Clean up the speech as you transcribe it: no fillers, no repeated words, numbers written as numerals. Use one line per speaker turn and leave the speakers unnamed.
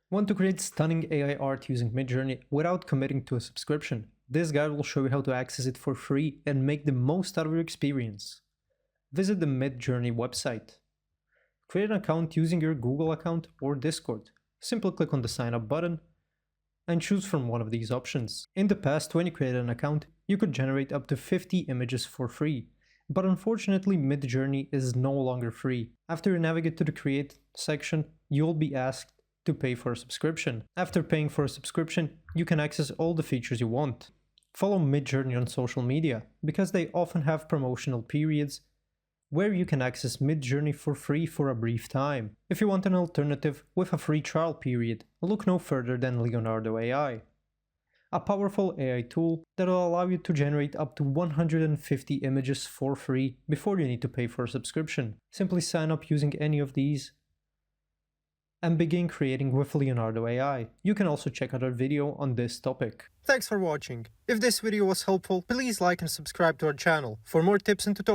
Want to create stunning AI art using Midjourney without committing to a subscription? This guide will show you how to access it for free and make the most out of your experience. Visit the Midjourney website. Create an account using your Google account or Discord. Simply click on the sign up button and choose from one of these options. In the past, when you created an account, you could generate up to 50 images for free. But unfortunately, Midjourney is no longer free. After you navigate to the Create section, you'll be asked to pay for a subscription. After paying for a subscription, you can access all the features you want. Follow Midjourney on social media, because they often have promotional periods where you can access Midjourney for free for a brief time. If you want an alternative with a free trial period, look no further than Leonardo AI, a powerful AI tool that will allow you to generate up to 150 images for free before you need to pay for a subscription. Simply sign up using any of these and begin creating with Leonardo AI. You can also check out our video on this topic. Thanks for watching. If this video was helpful, please like and subscribe to our channel for more tips and tutorials.